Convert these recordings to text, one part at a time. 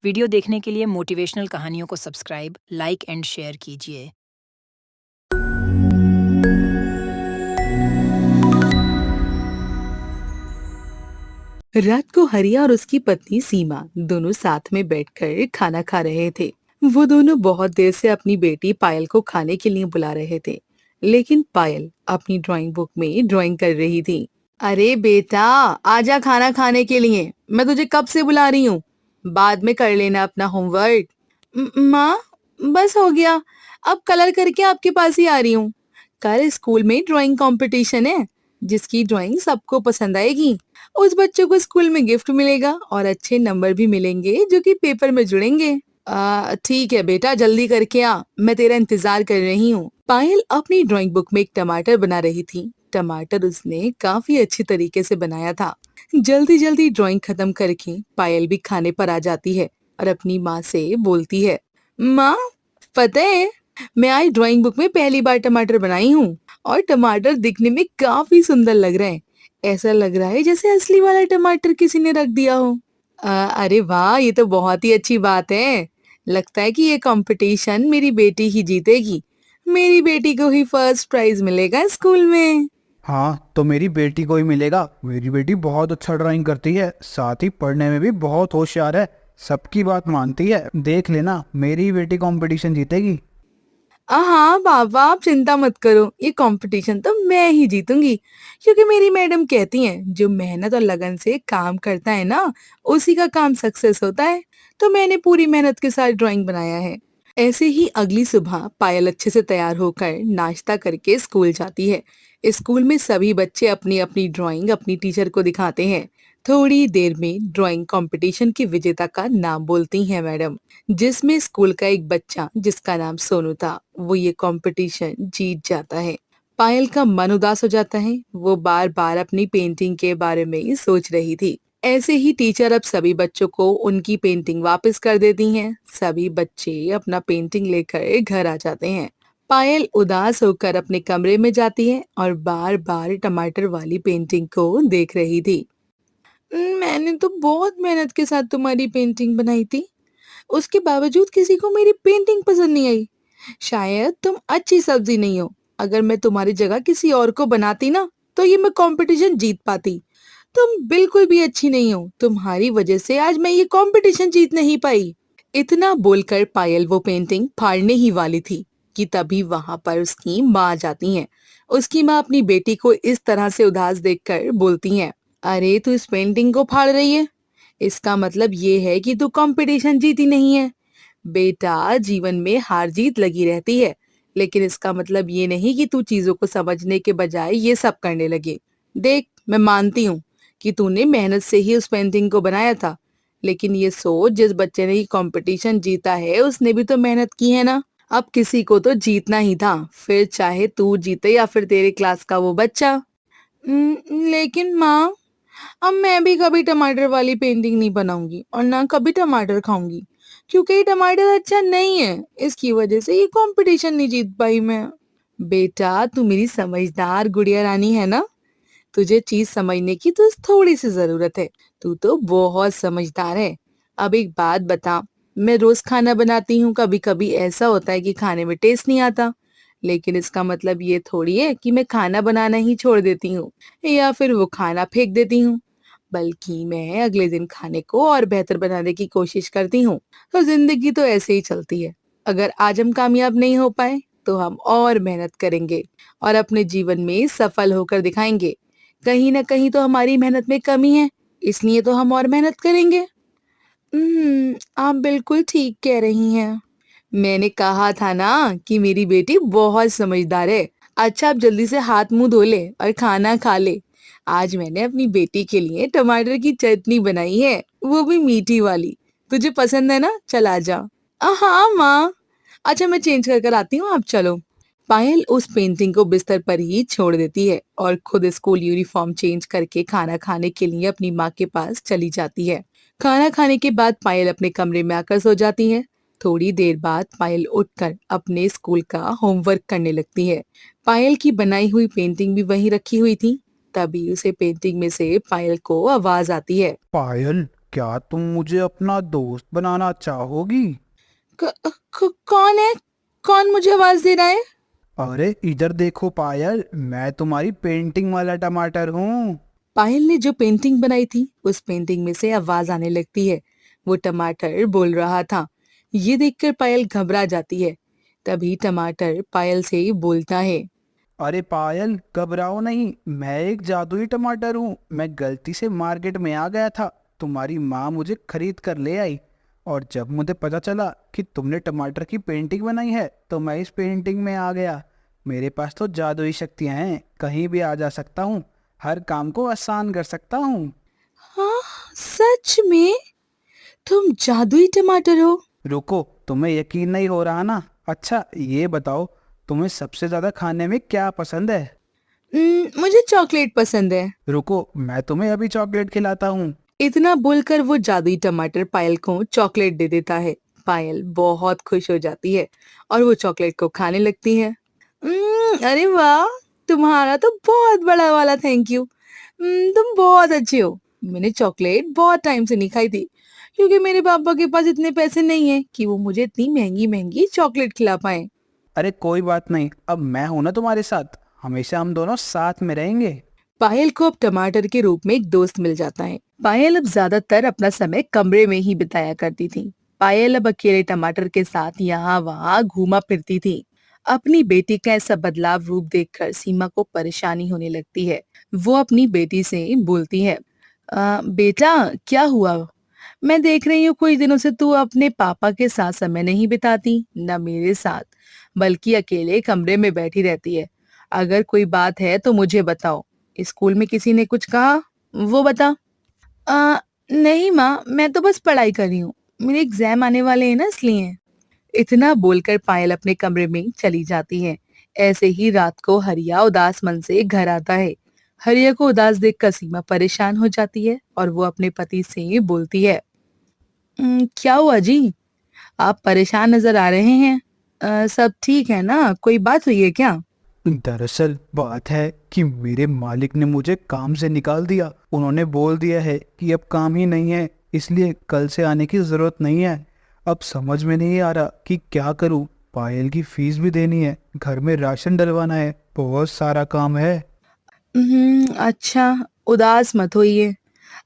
Video देखने के लिए मोटिवेशनल कहानियों को सब्सक्राइब, लाइक एंड शेयर कीजिए। रात को हरिया और उसकी पत्नी सीमा दोनों साथ में बैठकर खाना खा रहे थे। वो दोनों बहुत देर से अपनी बेटी पायल को खाने के लिए बुला रहे थे, लेकिन पायल अपनी ड्राइंग बुक में ड्राइंग कर रही थी। अरे बेटा, आजा खाना खाने के लिए। मैं तुझे कब से बुला रही हूँ। बाद में कर लेना अपना होमवर्क। माँ, बस हो गया। अब कलर करके आपके पास ही आ रही हूँ। कल स्कूल में ड्राइंग कंपटीशन है, जिसकी ड्राइंग सबको पसंद आएगी। उस बच्चों को स्कूल में गिफ्ट मिलेगा और अच्छे नंबर भी मिलेंगे, जो कि पेपर में जुड़ेंगे। ठीक है बेटा, जल्दी करके आ, मैं तेरा इंतजार कर रही हूँ। पायल अपनी ड्राइंग बुक में एक टमाटर बना रही थी। टमाटर उसने काफी अच्छी तरीके से बनाया था। जल्दी जल्दी ड्राइंग खत्म करके पायल भी खाने पर आ जाती है और अपनी माँ से बोलती है, माँ, पता है, मैं आज ड्राइंग बुक में पहली बार टमाटर बनाई हूँ और टमाटर दिखने में काफी सुंदर लग रहे हैं। ऐसा लग रहा है जैसे असली वाला टमाटर किसी ने रख दिया हो। अरे वाह, ये तो बहुत ही अच्छी बात है। लगता है कि ये कंपटीशन मेरी बेटी ही जीतेगी। मेरी बेटी को ही फर्स्ट प्राइज मिलेगा स्कूल में। हाँ, तो मेरी बेटी को ही मिलेगा। मेरी बेटी बहुत अच्छा ड्राइंग करती है, साथ ही पढ़ने में भी बहुत होशियार है। सबकी बात मानती है। देख लेना, मेरी बेटी कंपटीशन जीतेगी। हाँ बाबा, आप चिंता मत करो, ये कंपटीशन तो मैं ही जीतूंगी, क्योंकि मेरी मैडम कहती हैं जो मेहनत और लगन से काम करता है ना, उसी का काम सक्सेस होता है। तो मैंने पूरी मेहनत के साथ ड्राइंग बनाया है। ऐसे ही अगली सुबह पायल अच्छे से तैयार होकर नाश्ता करके स्कूल जाती है। स्कूल में सभी बच्चे अपनी अपनी ड्राइंग अपनी टीचर को दिखाते हैं। थोड़ी देर में ड्राइंग कंपटीशन की विजेता का नाम बोलती हैं मैडम, जिसमें स्कूल का एक बच्चा जिसका नाम सोनू था, वो ये कंपटीशन जीत जाता है। पायल का मन उदास हो जाता है। वो बार बार अपनी पेंटिंग के बारे में ही सोच रही थी। ऐसे ही टीचर अब सभी बच्चों को उनकी पेंटिंग वापस कर देती हैं। सभी बच्चे अपना पेंटिंग लेकर घर आ जाते हैं। पायल उदास होकर अपने कमरे में जाती है और बार बार टमाटर वाली पेंटिंग को देख रही थी। मैंने तो बहुत मेहनत के साथ तुम्हारी पेंटिंग बनाई थी, उसके बावजूद किसी को मेरी पेंटिंग पसंद नहीं आई। शायद तुम अच्छी सब्जी नहीं हो। अगर मैं तुम्हारी जगह किसी और को बनाती ना, तो ये मैं कंपटीशन जीत पाती। तुम बिल्कुल भी अच्छी नहीं हो। तुम्हारी वजह से आज मैं ये कंपटीशन जीत नहीं पाई। इतना बोलकर पायल वो पेंटिंग फाड़ने ही वाली थी कि तभी वहां पर उसकी माँ आ जाती हैं। उसकी माँ अपनी बेटी को इस तरह से उदास देखकर बोलती हैं, अरे तू इस पेंटिंग को फाड़ रही है, इसका मतलब ये है कि तू कंपटीशन जीती नहीं है। बेटा, जीवन में हार जीत लगी रहती है, लेकिन इसका मतलब ये नहीं कि तू चीजों को समझने के बजाय ये सब करने लगे। देख, मैं मानती हूँ कि तूने मेहनत से ही उस पेंटिंग को बनाया था, लेकिन ये सोच, जिस बच्चे ने ये कंपटीशन जीता है उसने भी तो मेहनत की है ना। अब किसी को तो जीतना ही था, फिर चाहे तू जीते या फिर तेरे क्लास का वो बच्चा। लेकिन माँ, अब मैं भी कभी टमाटर वाली पेंटिंग नहीं बनाऊंगी और ना कभी टमाटर खाऊंगी, क्योंकि ये टमाटर अच्छा नहीं है। इसकी वजह से ये कंपटीशन नहीं जीत पाई मैं। बेटा, तू मेरी समझदार गुड़िया रानी है ना। तुझे चीज समझने की तो थोड़ी सी जरूरत है। तू तो बहुत समझदार है। अब एक बात बता, मैं रोज खाना बनाती हूँ, कभी कभी ऐसा होता है कि खाने में टेस्ट नहीं आता, लेकिन इसका मतलब ये थोड़ी है कि मैं खाना बनाना ही छोड़ देती हूँ या फिर वो खाना फेंक देती हूँ। बल्कि मैं अगले दिन खाने को और बेहतर बनाने की कोशिश करती हूँ। तो जिंदगी तो ऐसे ही चलती है। अगर आज हम कामयाब नहीं हो पाए, तो हम और मेहनत करेंगे और अपने जीवन में सफल होकर दिखाएंगे। कहीं ना कहीं तो हमारी मेहनत में कमी है, इसलिए तो हम और मेहनत करेंगे। आप बिल्कुल ठीक कह रही हैं। मैंने कहा था ना कि मेरी बेटी बहुत समझदार है। अच्छा, अब जल्दी से हाथ मुंह धो ले और खाना खा ले। आज मैंने अपनी बेटी के लिए टमाटर की चटनी बनाई है, वो भी मीठी वाली। तुझे पसंद है ना? चल आ जा। हाँ माँ। अच्छा, मैं चेंज कर कर आती हूँ, आप चलो। पायल उस पेंटिंग को बिस्तर पर ही छोड़ देती है और खुद स्कूल यूनिफॉर्म चेंज करके खाना खाने के लिए अपनी माँ के पास चली जाती है। खाना खाने के बाद पायल अपने कमरे में आकर सो जाती है। थोड़ी देर बाद पायल उठकर अपने स्कूल का होमवर्क करने लगती है। पायल की बनाई हुई पेंटिंग भी वहीं रखी हुई थी। तभी उसे पेंटिंग में से पायल को आवाज आती है। पायल, क्या तुम मुझे अपना दोस्त बनाना चाहोगी? कौन है? कौन मुझे आवाज दे रहा है? अरे इधर देखो पायल, मैं तुम्हारी पेंटिंग वाला टमाटर हूँ। पायल ने जो पेंटिंग बनाई थी उस पेंटिंग में से आवाज आने लगती है। वो टमाटर बोल रहा था। ये देखकर पायल घबरा जाती है। तभी टमाटर पायल से बोलता है। अरे पायल, घबराओ नहीं, मैं एक जादुई टमाटर हूँ। मैं गलती से मार्केट में आ गया था, तुम्हारी माँ मुझे खरीद कर ले आई, और जब मुझे पता चला कि तुमने टमाटर की पेंटिंग बनाई है तो मैं इस पेंटिंग में आ गया। मेरे पास तो जादुई शक्तियाँ हैं, कहीं भी आ जा सकता हूँ, हर काम को आसान कर सकता हूँ। हाँ, सच में? तुम जादुई टमाटर हो? रुको, तुम्हें यकीन नहीं हो रहा ना? अच्छा ये बताओ, तुम्हें सबसे ज्यादा खाने में क्या पसंद है? मुझे चॉकलेट पसंद है। रुको, मैं तुम्हें अभी चॉकलेट खिलाता हूँ। इतना बोलकर वो जादुई टमाटर पायल को चॉकलेट दे देता है। पायल बहुत खुश हो जाती है और वो चॉकलेट को खाने लगती है। अरे वाह, तुम्हारा तो बहुत बड़ा वाला थैंक यू। तुम बहुत अच्छे हो। मैंने चॉकलेट बहुत टाइम से नहीं खाई थी क्योंकि मेरे पापा के पास इतने पैसे नहीं है कि वो मुझे इतनी महंगी महंगी चॉकलेट खिला पाए। अरे कोई बात नहीं, अब मैं हूं ना तुम्हारे साथ, हमेशा हम दोनों साथ में रहेंगे। पायल को अब टमाटर के रूप में एक दोस्त मिल जाता है। पायल अब ज्यादातर अपना समय कमरे में ही बिताया करती थी। पायल अब अकेले टमाटर के साथ यहाँ वहाँ घूमा फिरती थी। अपनी बेटी का ऐसा बदलाव रूप देखकर सीमा को परेशानी होने लगती है। वो अपनी बेटी से बोलती है, बेटा क्या हुआ? मैं देख रही हूँ कुछ दिनों से तू अपने पापा के साथ समय नहीं बिताती, न मेरे साथ, बल्कि अकेले कमरे में बैठी रहती है। अगर कोई बात है तो मुझे बताओ। स्कूल में किसी ने कुछ कहा? वो बता। नहीं माँ, मैं तो बस पढ़ाई कर रही हूँ। मेरे एग्जाम आने वाले हैं ना, इसलिए। इतना बोलकर पायल अपने कमरे में चली जाती है। ऐसे ही रात को हरिया उदास मन से घर आता है। हरिया को उदास देखकर सीमा परेशान हो जाती है और वो अपने पति से बोलती है, क्या हुआ जी? आप परेशान नजर आ रहे हैं। सब ठीक है ना? कोई बात हुई है क्या? दरअसल बात है कि मेरे मालिक ने मुझे काम से निकाल दिया। उन्होंने बोल दिया है कि अब काम ही नहीं है, इसलिए कल से आने की जरूरत नहीं है। अब समझ में नहीं आ रहा कि क्या करूं। पायल की फीस भी देनी है, घर में राशन डलवाना है, बहुत सारा काम है। अच्छा, उदास मत होइए।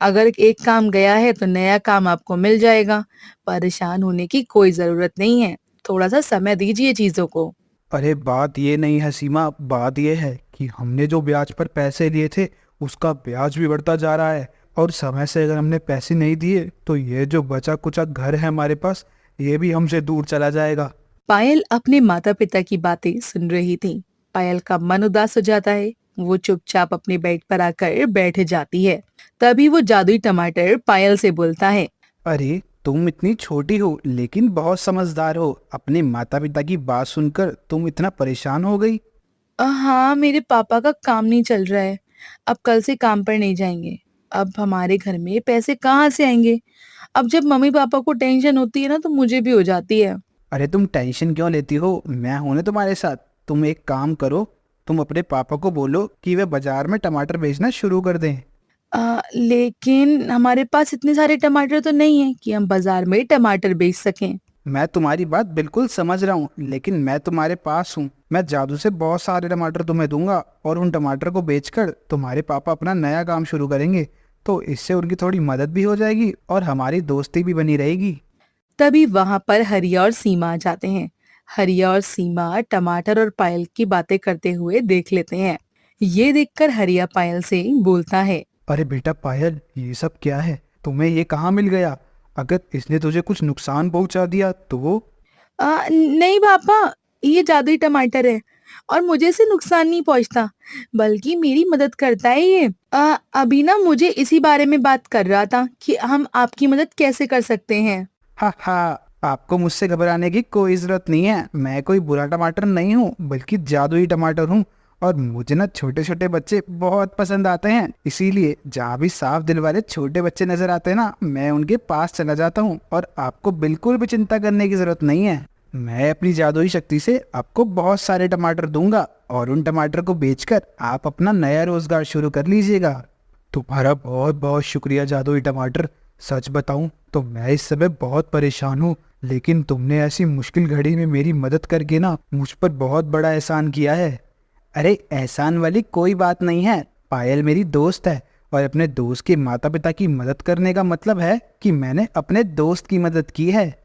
अगर एक काम गया है तो नया काम आपको मिल जाएगा। परेशान होने की कोई जरूरत नहीं है। थोड़ा सा समय दीजिए चीजों को। अरे बात ये नहीं है सीमा, बात ये है कि हमने जो ब्याज पर पैसे लिए थे उसका ब्याज भी बढ़ता जा रहा है, और समय से अगर हमने पैसे नहीं दिए तो ये जो बचा कुचा घर है हमारे पास, ये भी हमसे दूर चला जाएगा। पायल अपने माता पिता की बातें सुन रही थी। पायल का मन उदास हो जाता है। वो चुपचाप अपने बेड पर आकर बैठ जाती है। तभी वो जादुई टमाटर पायल से बोलता है, अरे तुम इतनी छोटी हो लेकिन बहुत समझदार हो, अपने माता पिता की बात सुनकर तुम इतना परेशान हो गई। हाँ, मेरे पापा का काम नहीं चल रहा है। अब कल से काम पर नहीं जाएंगे। अब हमारे घर में पैसे कहाँ से आएंगे? अब जब मम्मी पापा को टेंशन होती है ना तो मुझे भी हो जाती है। अरे तुम टेंशन क्यों लेती हो, मैं हूं ना तुम्हारे साथ। तुम एक काम करो, तुम अपने पापा को बोलो कि वे बाजार में टमाटर बेचना शुरू कर दें। लेकिन हमारे पास इतने सारे टमाटर तो नहीं है कि हम बाजार में टमाटर बेच सकें। मैं तुम्हारी बात बिल्कुल समझ रहा हूँ, लेकिन मैं तुम्हारे पास हूँ। मैं जादू से बहुत सारे टमाटर तुम्हें दूंगा, और उन टमाटर को बेचकर तुम्हारे पापा अपना नया काम शुरू करेंगे। तो इससे उनकी थोड़ी मदद भी हो जाएगी और हमारी दोस्ती भी बनी रहेगी। तभी वहां पर हरिया और सीमा आ जाते हैं। हरिया और सीमा टमाटर और पायल की बातें करते हुए देख लेते हैं। ये देखकर हरिया पायल से बोलता है, अरे बेटा पायल, ये सब क्या है? तुम्हें ये कहाँ मिल गया? अगर इसने तुझे कुछ नुकसान पहुंचा दिया तो? नहीं पापा, ये जादुई टमाटर है और मुझे इसे नुकसान नहीं पहुंचता, बल्कि मेरी मदद करता है ये। अभी ना मुझे इसी बारे में बात कर रहा था कि हम आपकी मदद कैसे कर सकते हैं। हा हा, आपको मुझसे घबराने की कोई जरूरत नहीं है। मैं कोई बुरा टमाटर नहीं हूँ, बल्कि जादुई टमाटर हूँ। और मुझे ना छोटे छोटे बच्चे बहुत पसंद आते हैं, इसीलिए जहाँ भी साफ दिल वाले छोटे बच्चे नजर आते हैं ना, मैं उनके पास चला जाता हूँ। और आपको बिल्कुल भी चिंता करने की जरूरत नहीं है। मैं अपनी जादुई शक्ति से आपको बहुत सारे टमाटर दूंगा, और उन टमाटर को बेचकर आप अपना नया रोजगार शुरू कर लीजिएगा। तुम्हारा बहुत बहुत शुक्रिया जादुई टमाटर। सच बताऊं तो मैं इस समय बहुत परेशान हूँ, लेकिन तुमने ऐसी मुश्किल घड़ी में मेरी मदद करके ना मुझ पर बहुत बड़ा एहसान किया है। अरे एहसान वाली कोई बात नहीं है, पायल मेरी दोस्त है और अपने दोस्त के माता पिता की मदद करने का मतलब है कि मैंने अपने दोस्त की मदद की है।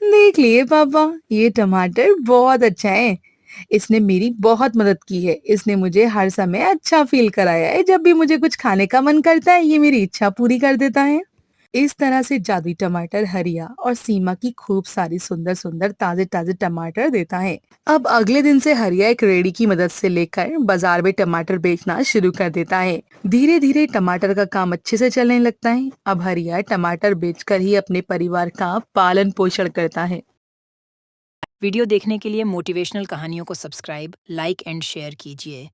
देख लिए पापा, ये टमाटर बहुत अच्छा है। इसने मेरी बहुत मदद की है। इसने मुझे हर समय अच्छा फ़ील कराया है। जब भी मुझे कुछ खाने का मन करता है, ये मेरी इच्छा पूरी कर देता है। इस तरह से जादुई टमाटर हरिया और सीमा की खूब सारी सुंदर-सुंदर ताज़े-ताज़े टमाटर देता है। अब अगले दिन से हरिया एक रेडी की मदद से लेकर बाजार में टमाटर बेचना शुरू कर देता है। धीरे-धीरे टमाटर का काम अच्छे से चलने लगता है। अब हरिया टमाटर बेचकर ही अपने परिवार का पालन पोषण करता है। वीडियो देखने के लिए मोटिवेशनल कहानियों को सब्सक्राइब, लाइक एंड शेयर कीजिए।